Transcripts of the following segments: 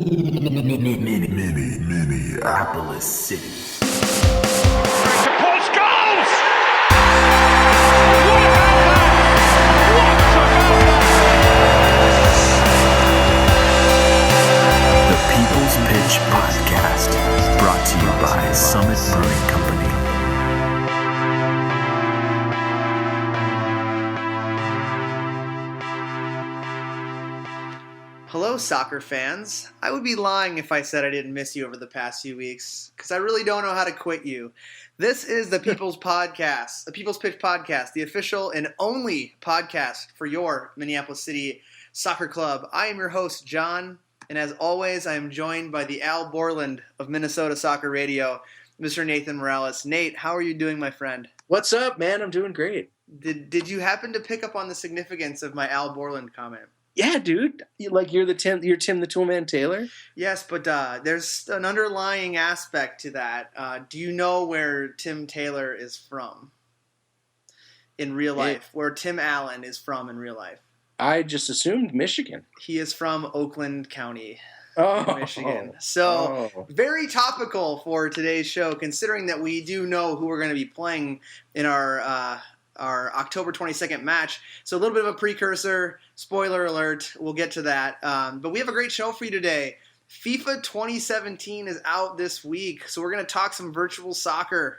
Minneapolis City. Post goals! What about that? What about The People's Pitch Podcast, brought to you by Summit Brewing Company. Hello, soccer fans. I would be lying if I said I didn't miss you over the past few weeks, because I really don't know how to quit you. This is the People's Podcast, the People's Pitch Podcast, the official and only podcast for your Minneapolis City Soccer Club. I am your host, John, and as always, I am joined by the Al Borland of Minnesota Soccer Radio, Mr. Nathan Morales. Nate, how are you doing, my friend? What's up, man? I'm doing great. Did you happen to pick up on the significance of my Al Borland comment? Yeah, dude. You're Tim the Toolman Taylor? Yes, but there's an underlying aspect to that. Do you know where Tim Taylor is from in real life? Where Tim Allen is from in real life? I just assumed Michigan. He is from Oakland County, Michigan. Very topical for today's show, considering that we do know who we're going to be playing in our October 22nd match. So a little bit of a precursor, spoiler alert, we'll get to that. But we have a great show for you today. FIFA 2017 is out this week, so we're going to talk some virtual soccer.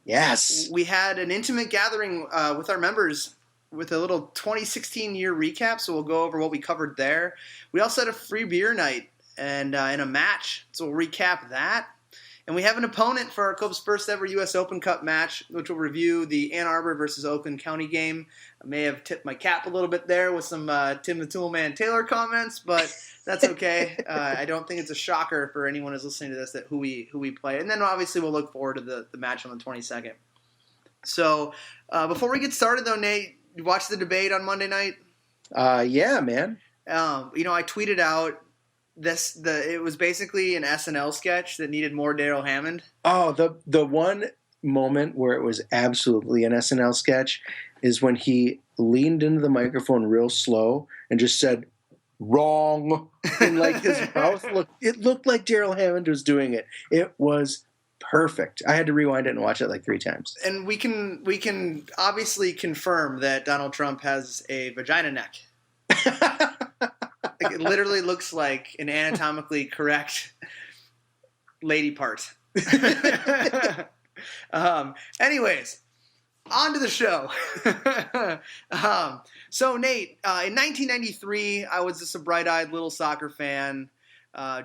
Yes. We had an intimate gathering with our members with a little 2016 year recap, so we'll go over what we covered there. We also had a free beer night and in a match, so we'll recap that. And we have an opponent for our club's first ever U.S. Open Cup match, which will review the Ann Arbor versus Oakland County game. I may have tipped my cap a little bit there with some Tim the Toolman Taylor comments, but that's okay. I don't think it's a shocker for anyone who's listening to this that who we play. And then obviously we'll look forward to the match on the 22nd. So before we get started, though, Nate, you watched the debate on Monday night? Yeah, man. I tweeted out it was basically an SNL sketch that needed more Daryl Hammond. Oh, the one moment where it was absolutely an SNL sketch is when he leaned into the microphone real slow and just said, "Wrong." And like his mouth looked like Daryl Hammond was doing it. It was perfect. I had to rewind it and watch it like 3 times. And we can obviously confirm that Donald Trump has a vagina neck. It literally looks like an anatomically correct lady part. Anyways, on to the show. So, Nate, in 1993, I was just a bright-eyed little soccer fan,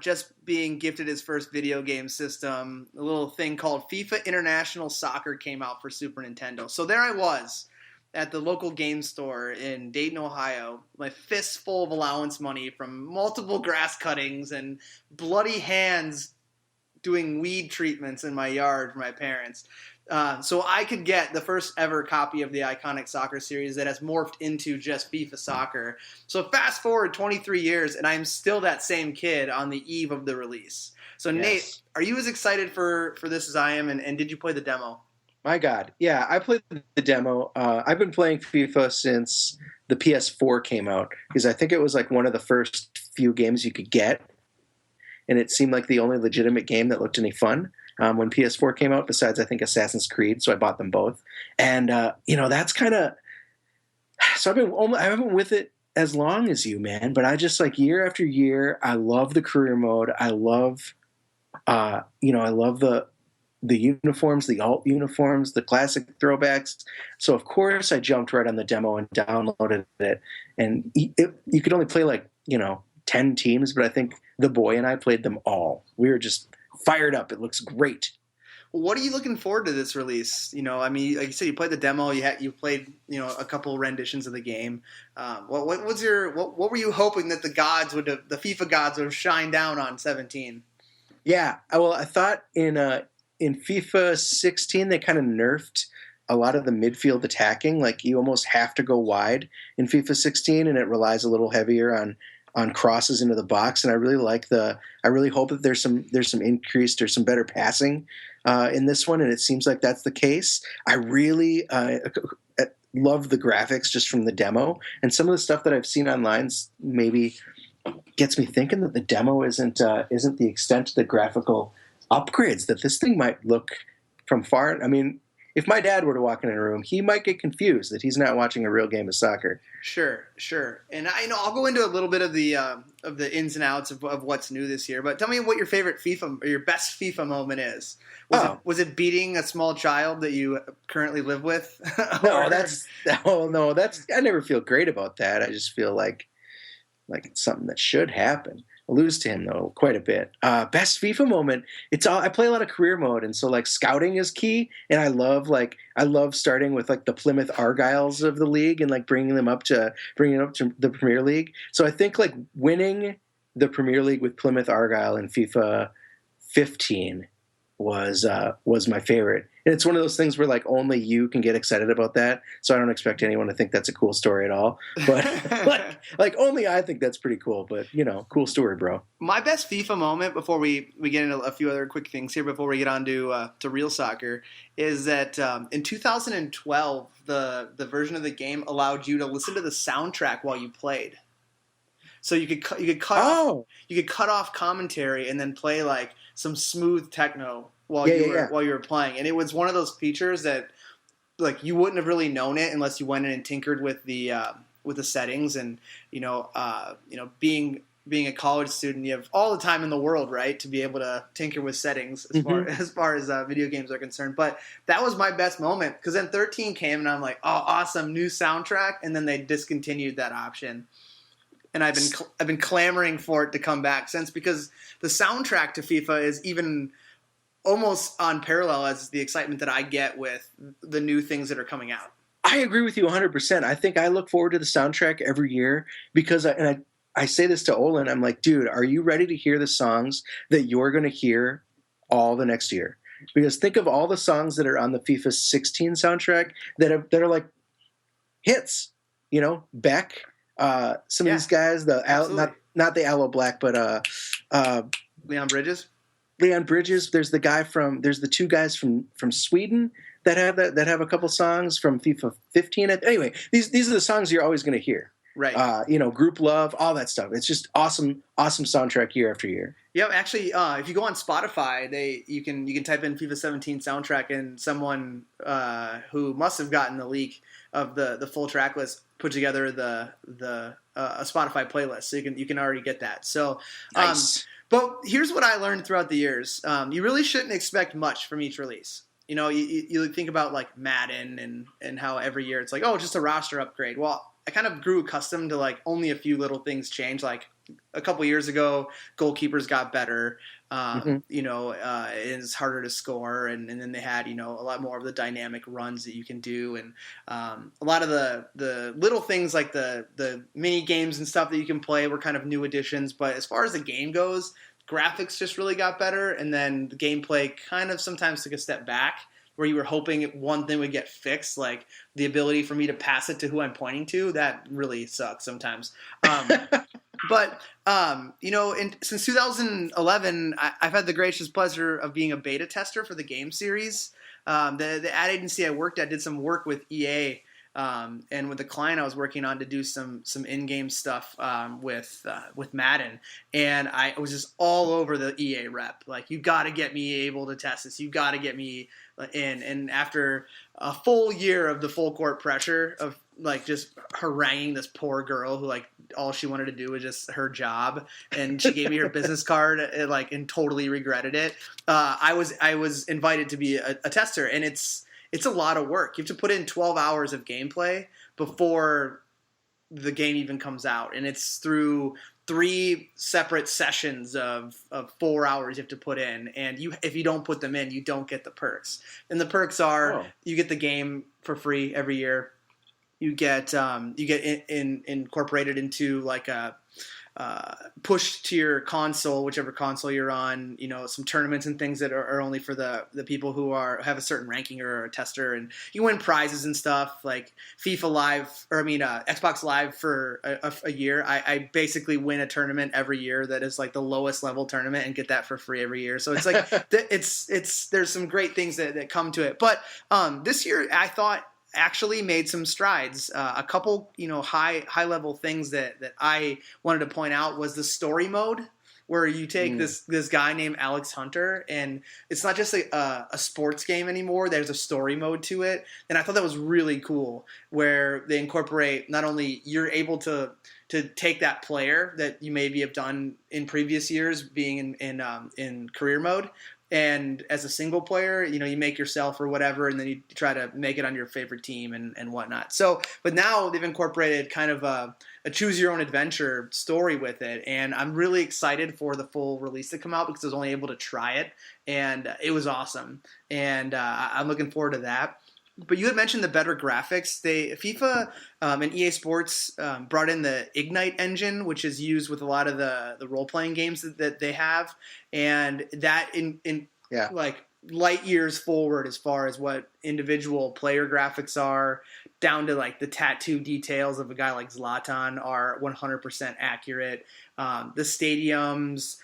just being gifted his first video game system. A little thing called FIFA International Soccer came out for Super Nintendo. So there I was, at the local game store in Dayton, Ohio, my fists full of allowance money from multiple grass cuttings and bloody hands doing weed treatments in my yard for my parents. So I could get the first ever copy of the iconic soccer series that has morphed into just FIFA Soccer. So fast forward 23 years, and I'm still that same kid on the eve of the release. So yes. Nate, are you as excited for this as I am, and did you play the demo? My God. Yeah, I played the demo. I've been playing FIFA since the PS4 came out because I think it was like one of the first few games you could get. And it seemed like the only legitimate game that looked any fun when PS4 came out, besides, I think, Assassin's Creed. So I bought them both. And, that's kind of – so I haven't been with it as long as you, man. But I just, like, year after year, I love the career mode. I love, I love the uniforms, the alt uniforms, the classic throwbacks. So, of course, I jumped right on the demo and downloaded it. And you could only play, 10 teams, but I think the boy and I played them all. We were just fired up. It looks great. What are you looking forward to this release? Like you said, you played the demo. You played, a couple renditions of the game. What were you hoping that the FIFA gods would have shined down on 17? Yeah, well, I thought in FIFA 16, they kind of nerfed a lot of the midfield attacking. Like, you almost have to go wide in FIFA 16, and it relies a little heavier on crosses into the box. And I really hope that there's some increased or some better passing in this one, and it seems like that's the case. I really love the graphics just from the demo, and some of the stuff that I've seen online maybe gets me thinking that the demo isn't the extent of the graphical upgrades that this thing might look from far. I mean, if my dad were to walk in a room, he might get confused that he's not watching a real game of soccer. Sure. And I'll go into a little bit of the ins and outs of what's new this year. But tell me what your favorite FIFA or your best FIFA moment is. Was it beating a small child that you currently live with? No, I never feel great about that. I just feel like it's something that should happen. I lose to him though quite a bit. Best FIFA moment. I play a lot of career mode, and so like scouting is key. And I love starting with like the Plymouth Argyles of the league and like bringing them up to the Premier League. So I think like winning the Premier League with Plymouth Argyle in FIFA 15 was my favorite. And it's one of those things where like only you can get excited about that. So I don't expect anyone to think that's a cool story at all. But like only I think that's pretty cool. But cool story, bro. My best FIFA moment before we get into a few other quick things here before we get on to real soccer is that in 2012 the version of the game allowed you to listen to the soundtrack while you played. So you could cut off commentary and then play like some smooth techno while you were playing, and it was one of those features that like you wouldn't have really known it unless you went in and tinkered with the settings. And being a college student, you have all the time in the world, right, to be able to tinker with settings as far as video games are concerned. But that was my best moment because then 13 came and I'm like, oh, awesome, new soundtrack, and then they discontinued that option. And I've been clamoring for it to come back since, because the soundtrack to FIFA is even almost on parallel as the excitement that I get with the new things that are coming out. I agree with you 100%. I think I look forward to the soundtrack every year because I say this to Olin. I'm like, dude, are you ready to hear the songs that you're going to hear all the next year? Because think of all the songs that are on the FIFA 16 soundtrack that are like hits. Beck. Some of these guys, not the Aloe Black, but Leon Bridges. There's the two guys from Sweden that have a couple songs from FIFA 15. Anyway, these are the songs you're always going to hear. Right. Group Love, all that stuff. It's just awesome soundtrack year after year. Yeah, actually, if you go on Spotify, you can type in FIFA 17 soundtrack, and someone who must have gotten the leak of the full track list put together a Spotify playlist, so you can already get that. So, nice. But here's what I learned throughout the years: you really shouldn't expect much from each release. You think about like Madden and how every year it's like, oh, just a roster upgrade. Well, I kind of grew accustomed to like only a few little things change. Like a couple years ago, goalkeepers got better. It's harder to score, and then they had a lot more of the dynamic runs that you can do, and a lot of the little things like the mini games and stuff that you can play were kind of new additions. But as far as the game goes, graphics just really got better, and then the gameplay kind of sometimes took a step back, where you were hoping one thing would get fixed, like the ability for me to pass it to who I'm pointing to. That really sucks sometimes. But since 2011, I've had the gracious pleasure of being a beta tester for the game series. The ad agency I worked at did some work with EA, and with the client I was working on to do some in-game stuff with Madden, and I was just all over the EA rep. Like, you got to get me able to test this. You got to get me in. And after a full year of the full court pressure of like just haranguing this poor girl who like all she wanted to do was just her job, and she gave me her business card and totally regretted it. I was invited to be a tester, and it's a lot of work. You have to put in 12 hours of gameplay before the game even comes out, and it's through 3 separate sessions of 4 hours you have to put in, and if you don't put them in, you don't get the perks. And the perks are you get the game for free every year. You get incorporated into like a push to your console, whichever console you're on, some tournaments and things that are only for the people who have a certain ranking or are a tester, and you win prizes and stuff like FIFA Live, Xbox Live for a year. I basically win a tournament every year that is like the lowest level tournament and get that for free every year. So it's like there's some great things that come to it. But this year I thought actually made some strides. A couple, high level things that I wanted to point out was the story mode, where you take this guy named Alex Hunter, and it's not just a sports game anymore. There's a story mode to it, and I thought that was really cool, where they incorporate not only you're able to take that player that you maybe have done in previous years, being in career mode. And as a single player, you make yourself or whatever, and then you try to make it on your favorite team and whatnot. So, but now they've incorporated kind of a choose your own adventure story with it. And I'm really excited for the full release to come out, because I was only able to try it, and it was awesome. And I'm looking forward to that. But you had mentioned the better graphics. FIFA and EA Sports brought in the Ignite engine, which is used with a lot of the role-playing games that they have, and that like light years forward as far as what individual player graphics are, down to like the tattoo details of a guy like Zlatan are 100% accurate. The stadiums,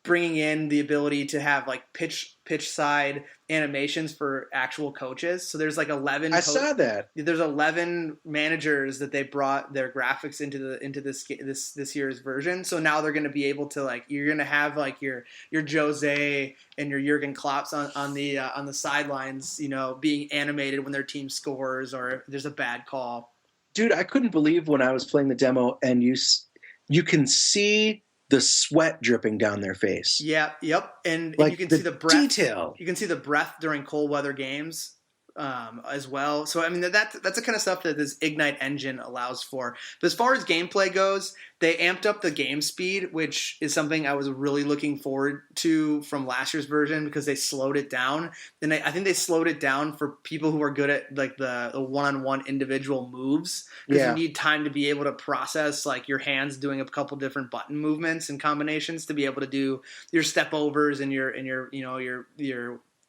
bringing in the ability to have like pitch side animations for actual coaches. So there's like 11. I saw that. There's 11 managers that they brought their graphics into this year's version. So now they're going to be able to you're going to have like your Jose and your Jurgen Klopps on the sidelines, being animated when their team scores or if there's a bad call. Dude, I couldn't believe when I was playing the demo and you can see the sweat dripping down their face. Yeah, yep. And you can see the breath. Detail. You can see the breath during cold weather games as well. So, I mean, that's the kind of stuff that this Ignite engine allows for. But as far as gameplay goes, they amped up the game speed, which is something I was really looking forward to from last year's version, because they slowed it down. And I think they slowed it down for people who are good at like the one-on-one individual moves, because you need time to be able to process like your hands doing a couple different button movements and combinations to be able to do your step overs and your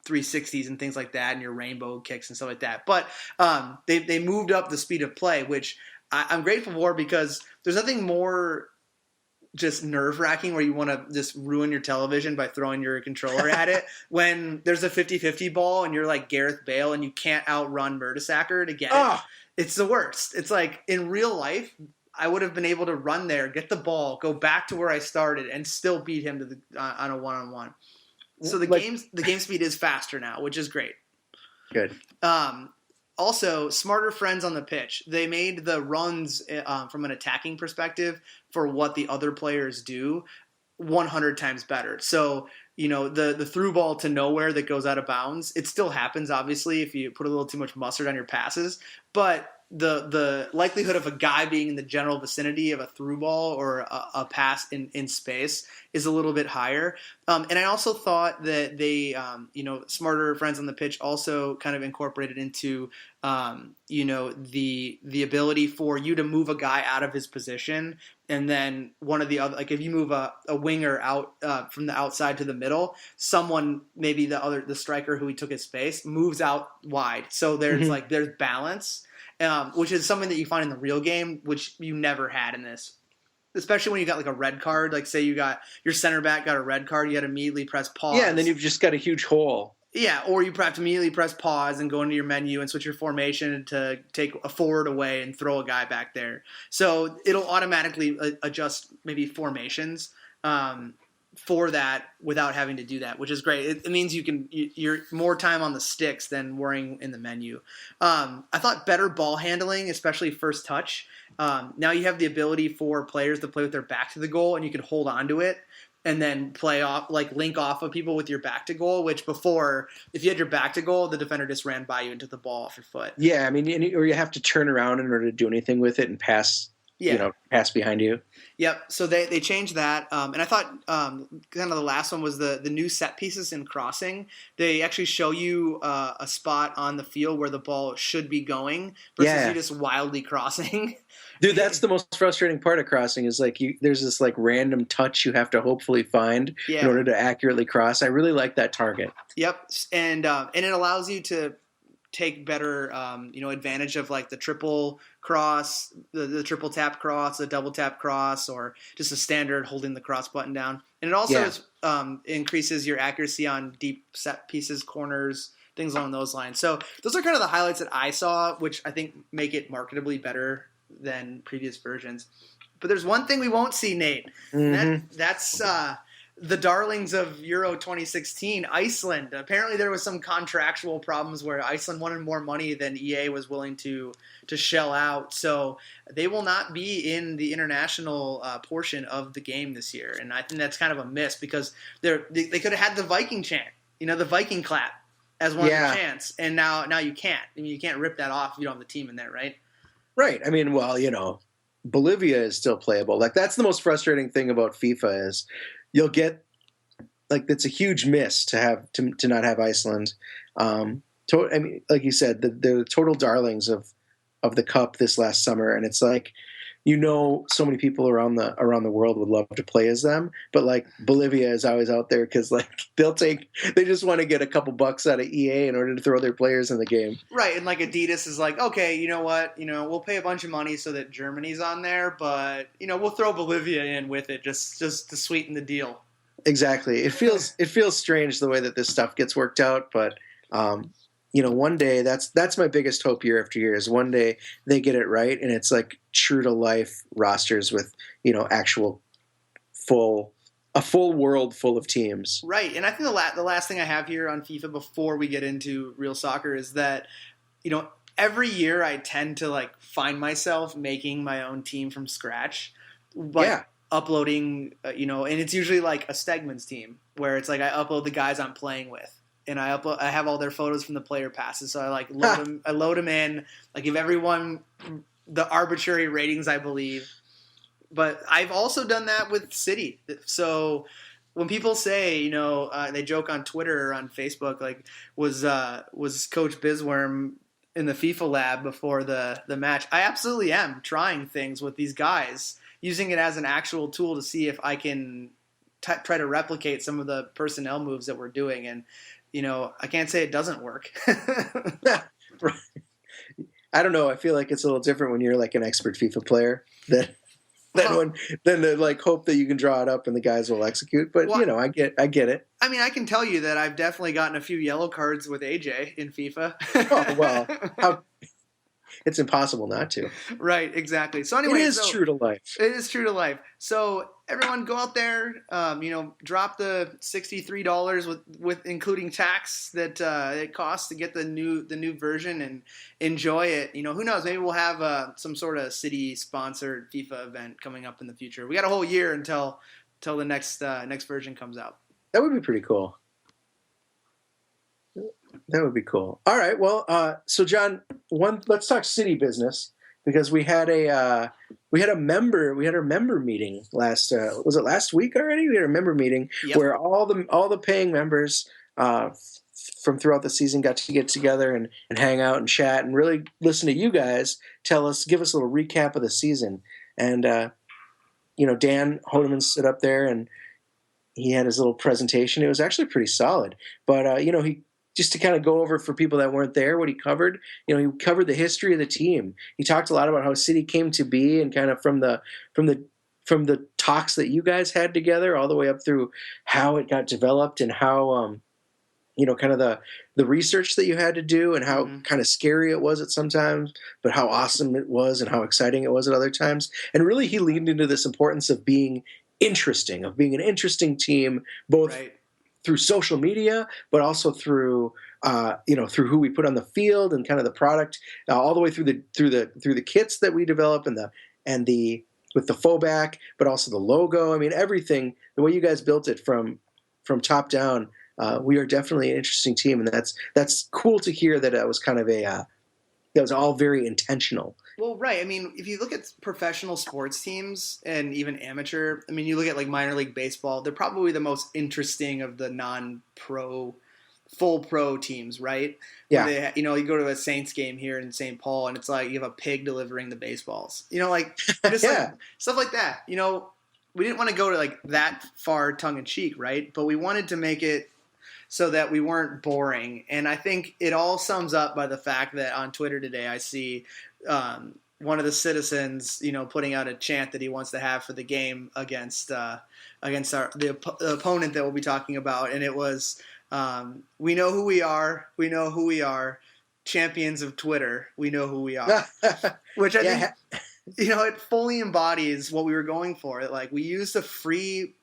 360s and things like that, and your rainbow kicks and stuff like that. But they moved up the speed of play, which I'm grateful for, because there's nothing more just nerve-wracking where you want to just ruin your television by throwing your controller at it when there's a 50-50 ball and you're like Gareth Bale and you can't outrun Mertesacker to get it. It's the worst. It's like in real life, I would have been able to run there, get the ball, go back to where I started, and still beat him on a one-on-one. So the game speed is faster now, which is great. Good. Also, smarter friends on the pitch. They made the runs from an attacking perspective for what the other players do 100 times better. So, the through ball to nowhere that goes out of bounds, it still happens, obviously, if you put a little too much mustard on your passes. But the likelihood of a guy being in the general vicinity of a through ball or a pass in space is a little bit higher. And I also thought that they, smarter friends on the pitch also kind of incorporated into, the ability for you to move a guy out of his position. And then one of the other, like if you move a winger out from the outside to the middle, someone, maybe the striker who he took his space, moves out wide. So there's there's balance. Which is something that you find in the real game, which you never had in this. Especially when you got like a red card, like say you got your center back got a red card, you had to immediately press pause. Yeah, and then you've just got a huge hole. Yeah, or you have to immediately press pause and go into your menu and switch your formation to take a forward away and throw a guy back there. So it'll automatically adjust maybe formations for that without having to do that, which is great. It means you're more time on the sticks than worrying in the menu. I thought better ball handling, especially first touch. Now you have the ability for players to play with their back to the goal, and you can hold on to it and then play off, like link off of people with your back to goal, which before, if you had your back to goal, the defender just ran by you and took the ball off your foot. Yeah, I mean, or you have to turn around in order to do anything with it and pass. Yeah. Pass behind you. Yep. So they changed that. And I thought kind of the last one was the new set pieces in crossing. They actually show you a spot on the field where the ball should be going versus you just wildly crossing. Dude, that's the most frustrating part of crossing is like there's this like random touch you have to hopefully find in order to accurately cross. I really like that target. Yep. And it allows you to take better, advantage of like the triple cross, the triple tap cross, the double tap cross, or just a standard holding the cross button down. And it also increases your accuracy on deep set pieces, corners, things along those lines. So those are kind of the highlights that I saw, which I think make it marketably better than previous versions. But there's one thing we won't see, Nate. That's the darlings of Euro 2016, Iceland. Apparently there was some contractual problems where Iceland wanted more money than EA was willing to shell out. So they will not be in the international portion of the game this year. And I think that's kind of a miss because they could have had the Viking chant, the Viking clap as one of the chants. And now you can't. I mean, you can't rip that off if you don't have the team in there, right? Right. I mean, well, Bolivia is still playable. Like, that's the most frustrating thing about FIFA is you'll get, like, it's a huge miss to not have Iceland. I mean, like you said, the total darlings of the cup this last summer, and it's like, so many people around the world would love to play as them, but like Bolivia is always out there because like they just want to get a couple bucks out of EA in order to throw their players in the game. Right, and like Adidas is like, okay, you know what, we'll pay a bunch of money so that Germany's on there, but we'll throw Bolivia in with it just to sweeten the deal. Exactly. It feels strange the way that this stuff gets worked out, but one day that's my biggest hope year after year is one day they get it right and it's like true to life rosters with actual a full world full of teams. Right, and I think the last thing I have here on FIFA before we get into real soccer is that every year I tend to like find myself making my own team from scratch. Uploading, and it's usually like a Stegman's team where it's like I upload the guys I'm playing with. And I have all their photos from the player passes, so I like load them in. I give everyone the arbitrary ratings I believe, but I've also done that with City. So when people say, they joke on Twitter or on Facebook, like was Coach Bizworm in the FIFA lab before the match? I absolutely am trying things with these guys, using it as an actual tool to see if I can try to replicate some of the personnel moves that we're doing and. I can't say it doesn't work. Right. I don't know. I feel like it's a little different when you're like an expert FIFA player than to like hope that you can draw it up and the guys will execute. But I get it. I mean, I can tell you that I've definitely gotten a few yellow cards with AJ in FIFA. Oh well, it's impossible not to. Right, exactly. So anyway, it is true to life. It is true to life. So everyone, go out there. Drop the $63 with including tax that it costs to get the new version and enjoy it. Who knows? Maybe we'll have some sort of city sponsored FIFA event coming up in the future. We got a whole year until the next version comes out. That would be pretty cool. That would be cool. All right. Well, so John, let's talk city business because we had a member meeting last was it last week already? We had a member meeting where all the paying members from throughout the season got to get together and hang out and chat and really listen to you guys give us a little recap of the season. And Dan Hodeman stood up there and he had his little presentation. It was actually pretty solid, but he. Just to kind of go over for people that weren't there, what he covered, he covered the history of the team. He talked a lot about how City came to be and kind of from the talks that you guys had together all the way up through how it got developed and how, kind of the research that you had to do and how kind of scary it was at some times, but how awesome it was and how exciting it was at other times. And really he leaned into this importance of being interesting, of being an interesting team, both through social media, but also through through who we put on the field and kind of the product, all the way through the kits that we develop and the with the fullback, but also the logo. I mean, everything, the way you guys built it from top down. We are definitely an interesting team, and that's cool to hear that it was kind of that was all very intentional. Well, right. I mean, if you look at professional sports teams and even amateur, I mean, you look at like minor league baseball, they're probably the most interesting of the non-pro, full pro teams, right? Yeah. They, you go to a Saints game here in St. Paul and it's like you have a pig delivering the baseballs, like just like, stuff like that. We didn't want to go to like that far tongue in cheek, right? But we wanted to make it so that we weren't boring. And I think it all sums up by the fact that on Twitter today I see one of the citizens, putting out a chant that he wants to have for the game against the opponent that we'll be talking about, and it was We know who we are. We know who we are. Champions of Twitter. We know who we are. Which I think, it fully embodies what we were going for. Like, we used a free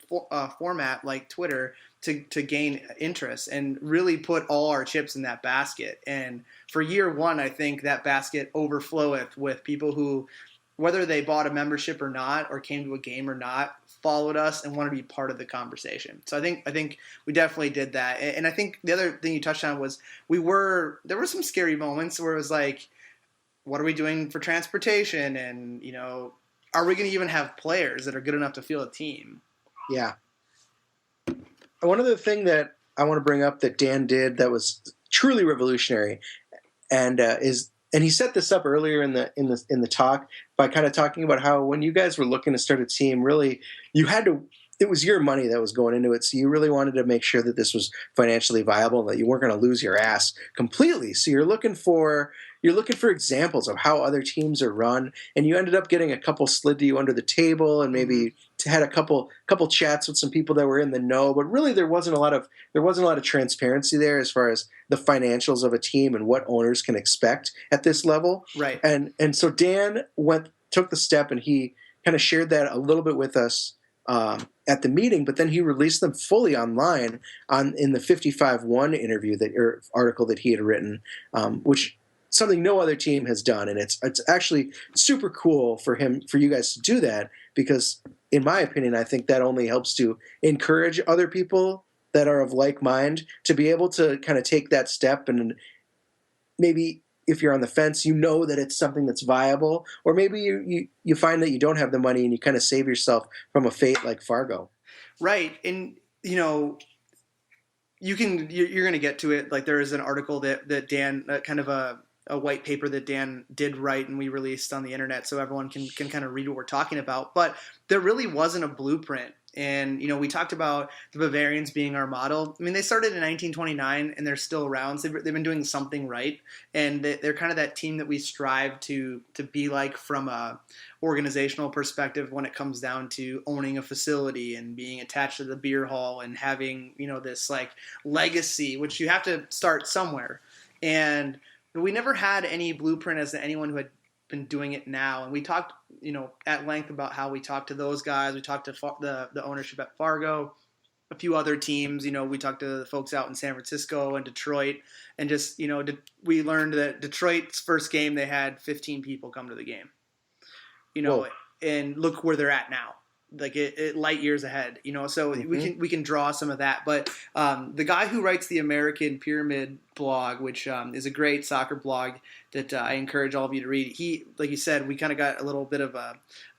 format like Twitter to gain interest and really put all our chips in that basket. And for year one, I think that basket overfloweth with people who, whether they bought a membership or not, or came to a game or not, followed us and want to be part of the conversation. So I think we definitely did that. And I think the other thing you touched on was there were some scary moments where it was like, what are we doing for transportation? And, are we going to even have players that are good enough to field a team? Yeah. One other thing that I want to bring up that Dan did that was truly revolutionary, and he set this up earlier in the talk by kind of talking about how when you guys were looking to start a team, really it was your money that was going into it, so you really wanted to make sure that this was financially viable, that you weren't going to lose your ass completely. So you're looking for examples of how other teams are run, and you ended up getting a couple slid to you under the table, and maybe had a couple chats with some people that were in the know. But really, there wasn't a lot of transparency there as far as the financials of a team and what owners can expect at this level. Right. And so Dan took the step, and he kind of shared that a little bit with us at the meeting, but then he released them fully online in the 55-1 interview or article that he had written, which something no other team has done, and it's actually super cool for you guys to do that, because in my opinion, I think that only helps to encourage other people that are of like mind to be able to kind of take that step. And maybe if you're on the fence, that it's something that's viable, or maybe you find that you don't have the money and you kind of save yourself from a fate like Fargo. Right. And you're going to get to it. Like, there is an article that Dan, kind of a white paper that Dan did write and we released on the internet, so everyone can kind of read what we're talking about. But there really wasn't a blueprint. And, we talked about the Bavarians being our model. I mean, they started in 1929 and they're still around. So they've been doing something right. And they're kind of that team that we strive to be like from a organizational perspective when it comes down to owning a facility and being attached to the beer hall and having, this like legacy, which you have to start somewhere. And we never had any blueprint as to anyone who had been doing it now. And we talked, at length about how we talked to those guys. We talked to the ownership at Fargo, a few other teams. We talked to the folks out in San Francisco and Detroit. And just, we learned that Detroit's first game, they had 15 people come to the game. Whoa. And look where they're at now. Like it light years ahead, so we can draw some of that. But the guy who writes the American Pyramid blog, which is a great soccer blog that I encourage all of you to read. He, like you said, we kind of got a little bit of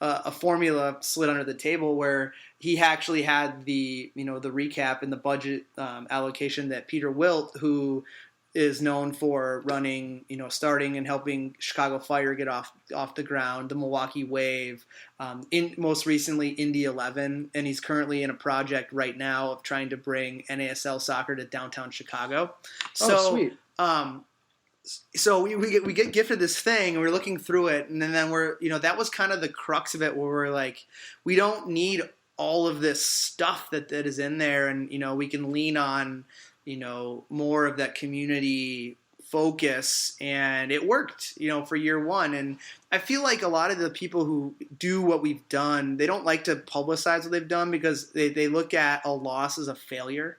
a formula slid under the table where he actually had the recap and the budget allocation that Peter Wilt, who is known for running, starting and helping Chicago Fire get off the ground, the Milwaukee Wave, most recently Indy 11, and he's currently in a project right now of trying to bring NASL soccer to downtown Chicago. So, sweet. So we get gifted this thing, and we're looking through it, and then we're, that was kind of the crux of it, where we're like, we don't need all of this stuff that is in there, and we can lean on more of that community focus, and it worked, for year one. And I feel like a lot of the people who do what we've done, they don't like to publicize what they've done because they look at a loss as a failure.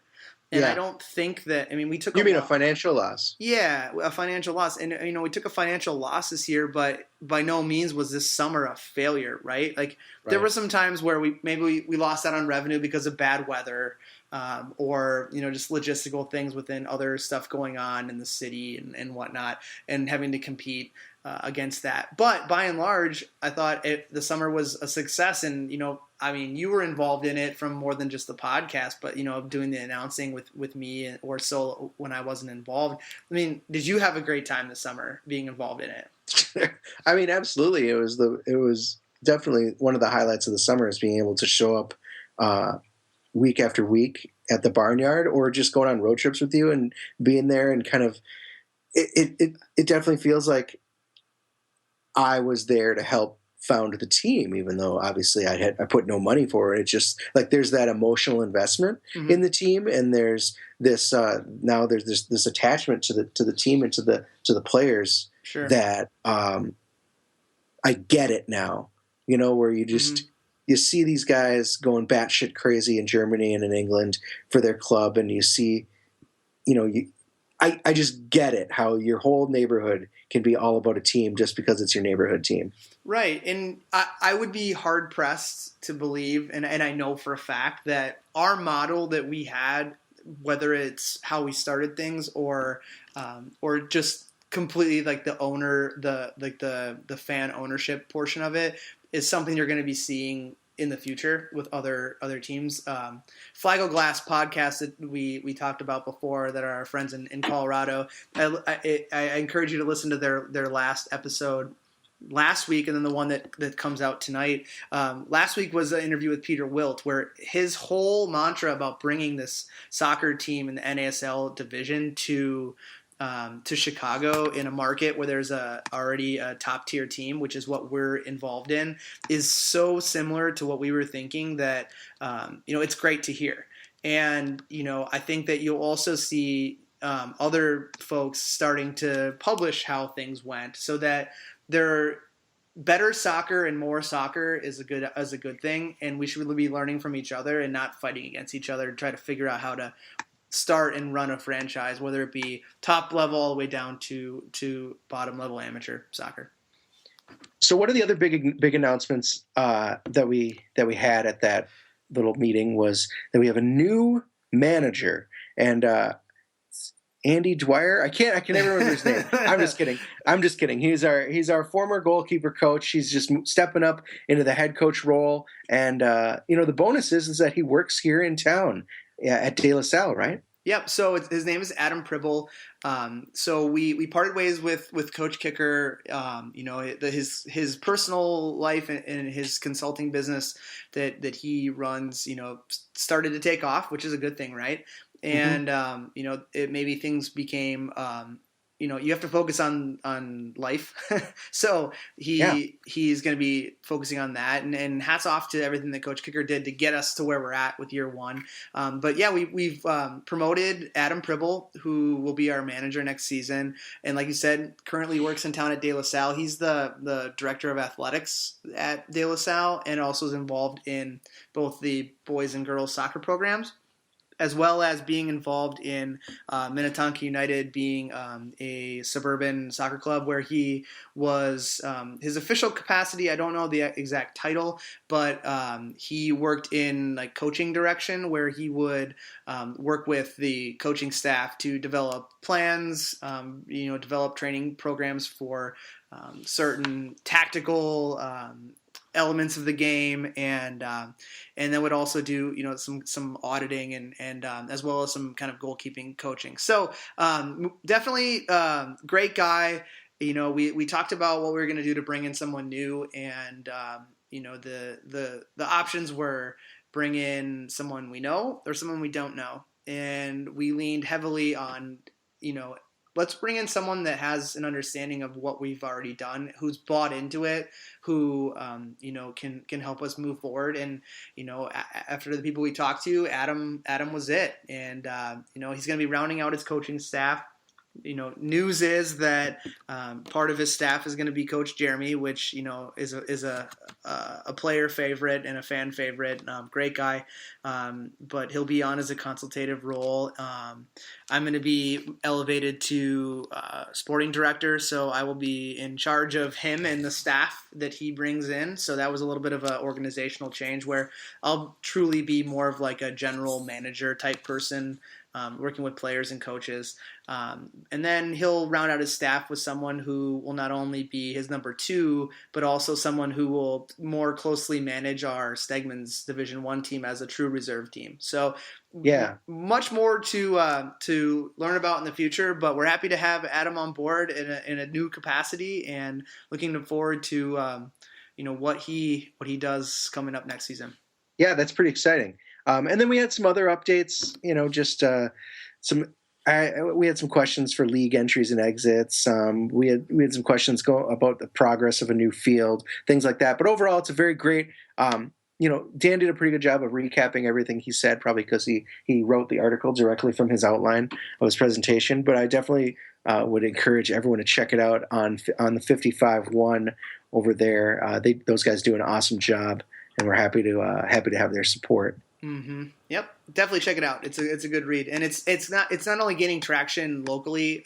And I don't think that, we took a financial loss? Yeah, a financial loss. And, we took a financial loss this year, but by no means was this summer a failure, right? Like, there were some times where we lost out on revenue because of bad weather, or, just logistical things within other stuff going on in the city and whatnot, and having to compete against that. But by and large, I thought the summer was a success. And, you were involved in it from more than just the podcast, but, doing the announcing with me or so when I wasn't involved. Did you have a great time this summer being involved in it? Absolutely. It was definitely one of the highlights of the summer, is being able to show up week after week at the barnyard, or just going on road trips with you and being there, and kind of it definitely feels like I was there to help found the team, even though obviously I put no money for it. It's just like there's that emotional investment in the team, and there's this now there's this attachment to the team and to the players that I get it now. Where you just you see these guys going batshit crazy in Germany and in England for their club, and you see, I just get it, how your whole neighborhood can be all about a team just because it's your neighborhood team. Right. And I would be hard pressed to believe, and I know for a fact that our model that we had, whether it's how we started things or just completely like the owner, the fan ownership portion of it, is something you're going to be seeing in the future with other teams. Flago Glass podcast that we talked about before, that are our friends in Colorado. I encourage you to listen to their last episode last week, and then the one that comes out tonight. Last week was an interview with Peter Wilt, where his whole mantra about bringing this soccer team in the NASL division to Chicago, in a market where there's already a top tier team, which is what we're involved in, is so similar to what we were thinking that, it's great to hear. And, I think that you'll also see other folks starting to publish how things went, so that they're better soccer and more soccer is a good thing. And we should be learning from each other and not fighting against each other to try to figure out how to start and run a franchise, whether it be top level all the way down to bottom level amateur soccer. So what are the other big announcements that we had at that little meeting was that we have a new manager, and Andy Dwyer. I can never remember his name. I'm just kidding. He's our former goalkeeper coach. He's just stepping up into the head coach role, and the bonus is that he works here in town at De La Salle, right? Yep. So his name is Adam Pribble. So we parted ways with Coach Kicker. His personal life and his consulting business that he runs, started to take off, which is a good thing, right? And it maybe things became you have to focus on life. So he's going to be focusing on that, and hats off to everything that Coach Kicker did to get us to where we're at with year one. But yeah, we've promoted Adam Pribble, who will be our manager next season. And like you said, currently works in town at De La Salle. He's the director of athletics at De La Salle, and also is involved in both the boys and girls soccer programs, as well as being involved in Minnetonka United, being a suburban soccer club, where he was his official capacity. I don't know the exact title, but he worked in like coaching direction, where he would work with the coaching staff to develop plans, develop training programs for certain tactical elements of the game, and then would also do some auditing and as well as some kind of goalkeeping coaching. So definitely great guy. We talked about what we were going to do to bring in someone new, and the options were bring in someone we know or someone we don't know, and we leaned heavily on let's bring in someone that has an understanding of what we've already done, who's bought into it, who can help us move forward. And after the people we talked to, Adam was it, and he's going to be rounding out his coaching staff. News is that part of his staff is going to be Coach Jeremy, which is a player favorite and a fan favorite. Great guy, but he'll be on as a consultative role. I'm going to be elevated to sporting director, so I will be in charge of him and the staff that he brings in. So that was a little bit of an organizational change, where I'll truly be more of like a general manager type person, working with players and coaches. And then he'll round out his staff with someone who will not only be his number two, but also someone who will more closely manage our Stegman's Division I team as a true reserve team. So much more to learn about in the future, but we're happy to have Adam on board in a new capacity, and looking forward to what he does coming up next season. Yeah, that's pretty exciting. And then we had some other updates, just some We had some questions for league entries and exits. We had some questions about the progress of a new field, things like that. But overall, it's a very great. Dan did a pretty good job of recapping everything he said, probably because he wrote the article directly from his outline of his presentation. But I definitely would encourage everyone to check it out on the 55-1 over there. Those guys do an awesome job, and we're happy to have their support. Mm-hmm. Yep, definitely check it out. It's a good read, and it's not only gaining traction locally.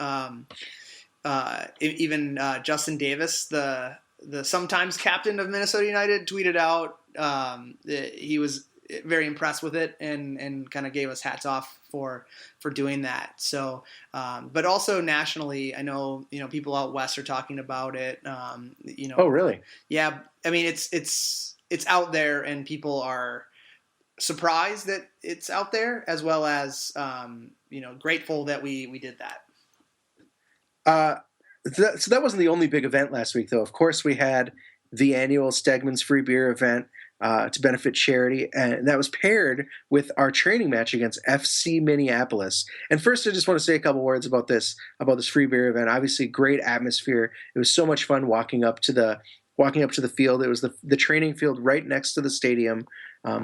Even Justin Davis, the sometimes captain of Minnesota United, tweeted out that he was very impressed with it and kind of gave us hats off for doing that. So, but also nationally, I know people out west are talking about it. Oh, really? Yeah, I mean it's out there, and people are surprised that it's out there, as well as grateful that we did that. So that wasn't the only big event last week, though. Of course, we had the annual Stegman's Free Beer event to benefit charity, and that was paired with our training match against FC Minneapolis. And first, I just want to say a couple words about this free beer event. Obviously, great atmosphere. It was so much fun walking up to the field. It was the training field right next to the stadium.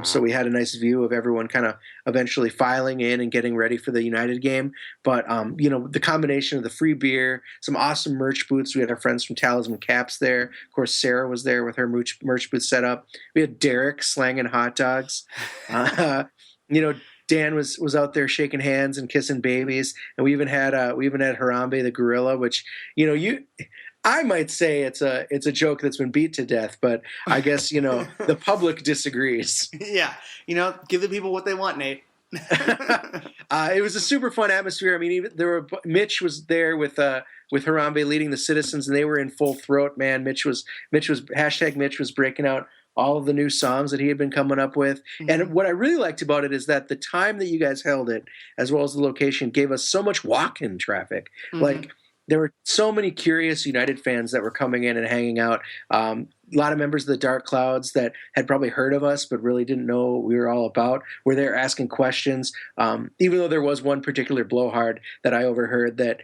So we had a nice view of everyone kind of eventually filing in and getting ready for the United game. But, the combination of the free beer, some awesome merch booths. We had our friends from Talisman Caps there. Of course, Sarah was there with her merch booth set up. We had Derek slanging hot dogs. Dan was out there shaking hands and kissing babies. And we even had Harambe the gorilla, which, I might say it's a joke that's been beat to death, but I guess, the public disagrees. Yeah. Give the people what they want, Nate. It was a super fun atmosphere. I mean, Mitch was there with Harambe leading the citizens, and they were in full throat, man. Mitch was breaking out all of the new songs that he had been coming up with. Mm-hmm. And what I really liked about it is that the time that you guys held it, as well as the location, gave us so much walk-in traffic. Mm-hmm. Like, there were so many curious United fans that were coming in and hanging out. A lot of members of the Dark Clouds that had probably heard of us but really didn't know what we were all about were there asking questions. Even though there was one particular blowhard that I overheard that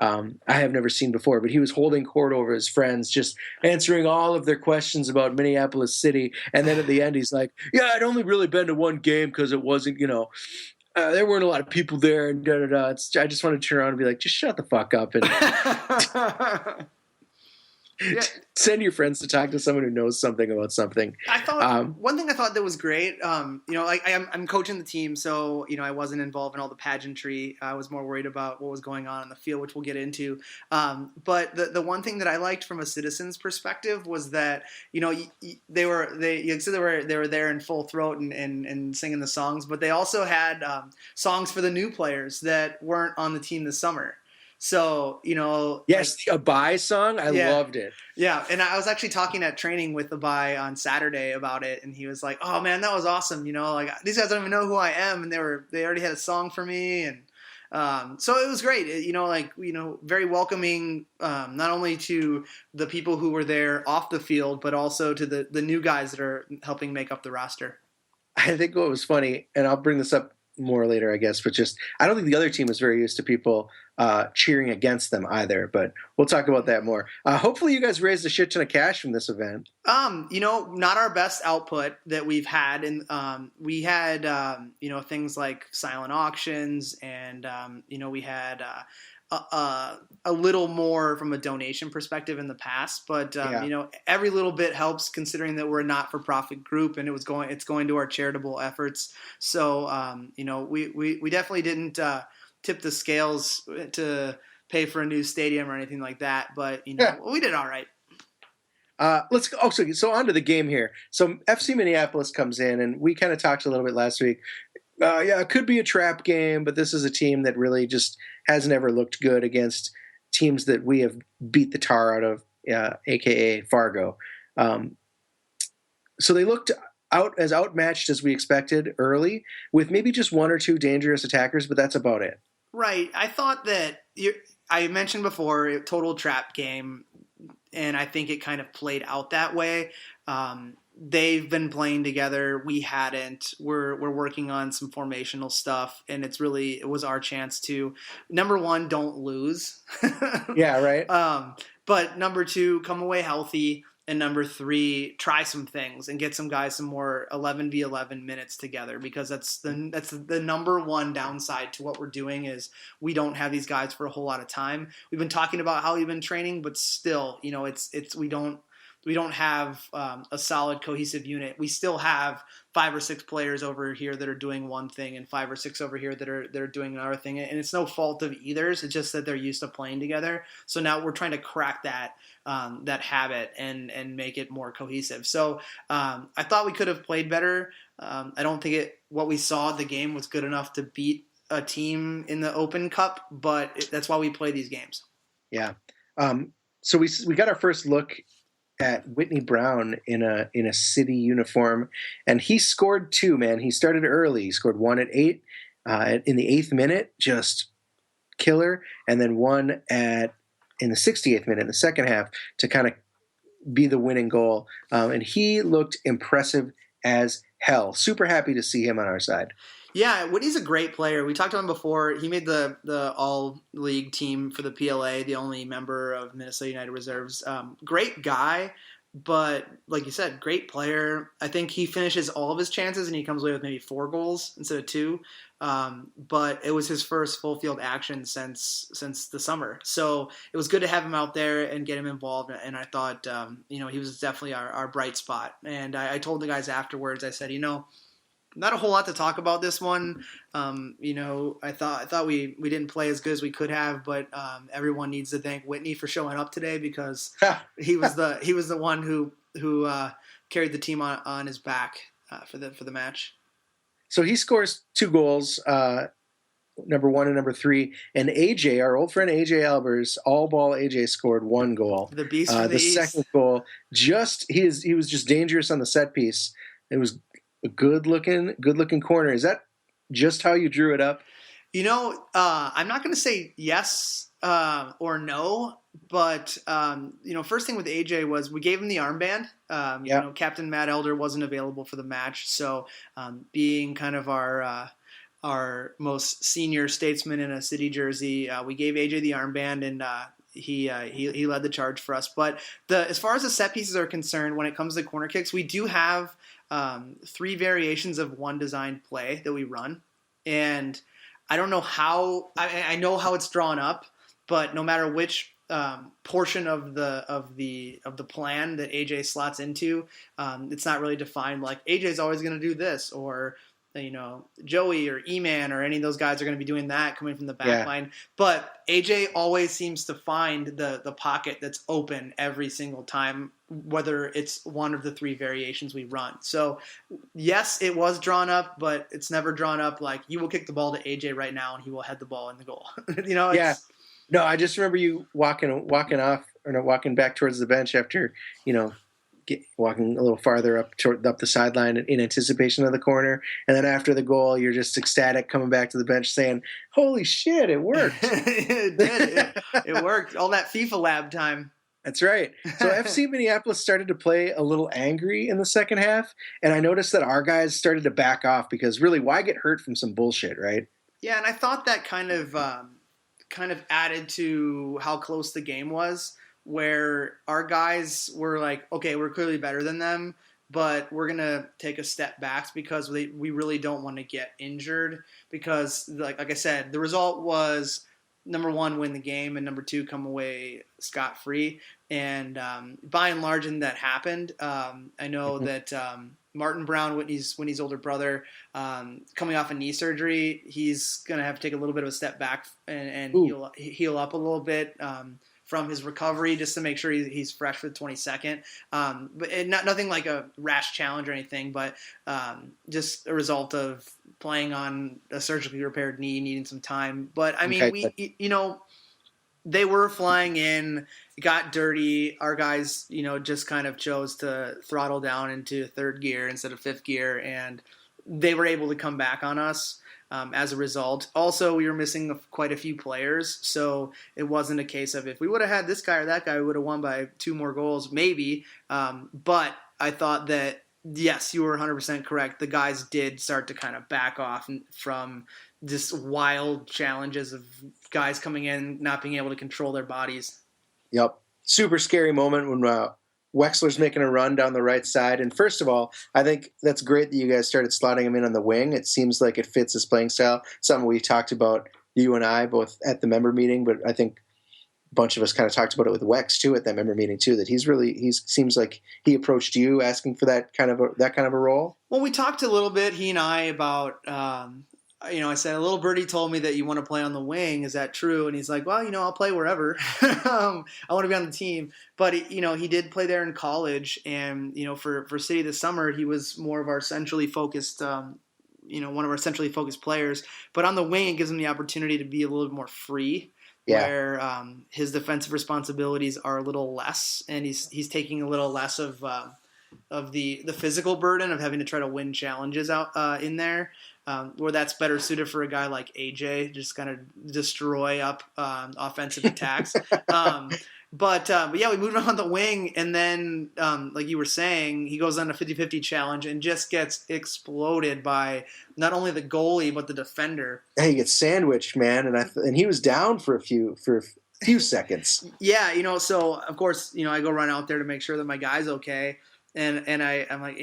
I have never seen before, but he was holding court over his friends, just answering all of their questions about Minneapolis City. And then at the end, he's like, "Yeah, I'd only really been to one game because it wasn't, there weren't a lot of people there, and da-da-da." I just want to turn around and be like, just shut the fuck up and send your friends to talk to someone who knows something about something. I thought one thing I thought that was great, I'm coaching the team, so, I wasn't involved in all the pageantry. I was more worried about what was going on in the field, which we'll get into. But the one thing that I liked from a citizen's perspective was that, they were there in full throat and singing the songs, but they also had songs for the new players that weren't on the team this summer. So, yes, a Abai song. I loved it. Yeah. And I was actually talking at training with Abai on Saturday about it. And he was like, "Oh man, that was awesome. These guys don't even know who I am. And they already had a song for me." And, so it was great. Very welcoming, not only to the people who were there off the field, but also to the new guys that are helping make up the roster. I think what was funny, and I'll bring this up more later, I guess, but just I don't think the other team was very used to people cheering against them either, but we'll talk about that more. Hopefully you guys raised a shit ton of cash from this event. Not our best output that we've had, and we had things like silent auctions, and we had a little more from a donation perspective in the past, but every little bit helps, considering that we're a not-for-profit group, and it's going to our charitable efforts. So we definitely didn't tip the scales to pay for a new stadium or anything like that, but we did all right. Let's go. So on to the game here. So FC Minneapolis comes in, and we kind of talked a little bit last week. It could be a trap game, but this is a team that really just hasn't ever looked good against teams that we have beat the tar out of, aka Fargo. So they looked outmatched as we expected early, with maybe just one or two dangerous attackers, but that's about it. Right. I thought that I mentioned before, total trap game, and I think it kind of played out that way. they've been playing together. We hadn't. We're working on some formational stuff, and it was our chance to, number one, don't lose. Yeah, right. But number two, come away healthy. And number three, try some things and get some guys some more 11v11 minutes together, because that's the number one downside to what we're doing is we don't have these guys for a whole lot of time. We've been talking about how we've been training, but still, we don't have a solid cohesive unit. We still have 5 or 6 players over here that are doing one thing and 5 or 6 over here that are doing another thing. And it's no fault of either's. It's just that they're used to playing together. So now we're trying to crack that habit and make it more cohesive. So I thought we could have played better. I don't think what we saw the game was good enough to beat a team in the Open Cup, but that's why we play these games. Yeah. So we got our first look at Whitney Brown in a City uniform, and he scored 2, man. He started early. He scored 1 at 8 in the 8th minute, just killer, and then 1 in the 68th minute in the second half to kind of be the winning goal. And he looked impressive as hell. Super happy to see him on our side. Yeah, Whitney's a great player. We talked to him before. He made the all-league team for the PLA, the only member of Minnesota United Reserves. Great guy, but like you said, great player. I think he finishes all of his chances, and he comes away with maybe 4 goals instead of 2. But it was his first full-field action since the summer. So it was good to have him out there and get him involved, and I thought he was definitely our bright spot. And I told the guys afterwards, I said, not a whole lot to talk about this one. I thought we didn't play as good as we could have, but everyone needs to thank Whitney for showing up today, because he was the one who carried the team on his back for the match. So he scores 2 goals, number 1 and number 3, and AJ, our old friend AJ Albers, all ball AJ scored 1 goal. The beast from the East. Second goal, he was just dangerous on the set piece. It was a good looking corner. Is that just how you drew it up? I'm not going to say yes or no, but first thing with AJ was we gave him the armband. Captain Matt Elder wasn't available for the match, so being kind of our most senior statesman in a City jersey, we gave AJ the armband, and he led the charge for us. But as far as the set pieces are concerned, when it comes to corner kicks, we do have 3 variations of one designed play that we run, and I don't know how. I know how it's drawn up, but no matter which portion of the plan that AJ slots into, it's not really defined. Like AJ's always going to do this, or Joey or E-Man or any of those guys are going to be doing that coming from the back line. But AJ always seems to find the pocket that's open every single time, whether it's one of the 3 variations we run. So, yes, it was drawn up, but it's never drawn up like you will kick the ball to AJ right now and he will head the ball in the goal. Yeah. No, I just remember you walking off, or not, walking back towards the bench after, walking a little farther up the sideline in anticipation of the corner, and then after the goal, you're just ecstatic coming back to the bench saying, "Holy shit, it worked!" It did. It worked. All that FIFA lab time. That's right. So FC Minneapolis started to play a little angry in the second half, and I noticed that our guys started to back off because really, why get hurt from some bullshit, right? Yeah, and I thought that kind of added to how close the game was, where our guys were like, okay, we're clearly better than them, but we're going to take a step back because we really don't want to get injured, because like I said, the result was, number 1, win the game, and number 2, come away scot-free. And by and large, and that happened. I know that Martin Brown, Whitney's older brother, coming off a knee surgery, he's going to have to take a little bit of a step back and heal up a little bit from his recovery, just to make sure he's fresh for the 22nd. But nothing like a rash challenge or anything, but just a result of playing on a surgically repaired knee, needing some time. But I mean, they were flying in, got dirty. Our guys, just kind of chose to throttle down into 3rd gear instead of 5th gear, and they were able to come back on us. As a result. Also, we were missing quite a few players, so it wasn't a case of if we would have had this guy or that guy, we would have won by 2 more goals, maybe. But I thought that Yes, you were 100% correct. The guys did start to kind of back off from just wild challenges of guys coming in not being able to control their bodies. Yep. Super scary moment when Wexler's making a run down the right side. And first of all, I think that's great that you guys started slotting him in on the wing. It seems like it fits his playing style. Something we talked about, you and I, both at the member meeting, but I think a bunch of us kind of talked about it with Wex too at that member meeting too, that he seems like he approached you asking for that kind of a role. Well, we talked a little bit, he and I, about, I said, a little birdie told me that you want to play on the wing. Is that true? And he's like, well, I'll play wherever. I want to be on the team. But, he did play there in college. And, for City this summer, he was more of our centrally focused, one of our centrally focused players. But on the wing, it gives him the opportunity to be a little bit more free. Yeah. Where his defensive responsibilities are a little less, and he's taking a little less of the physical burden of having to try to win challenges out in there, where that's better suited for a guy like AJ, just kind of destroy up offensive attacks. But yeah, we moved on the wing, and then, like you were saying, he goes on a 50-50 challenge and just gets exploded by not only the goalie but the defender. Hey, he gets sandwiched, man, and he was down for a few seconds. Yeah, so of course, I go run out there to make sure that my guy's okay. And I'm like,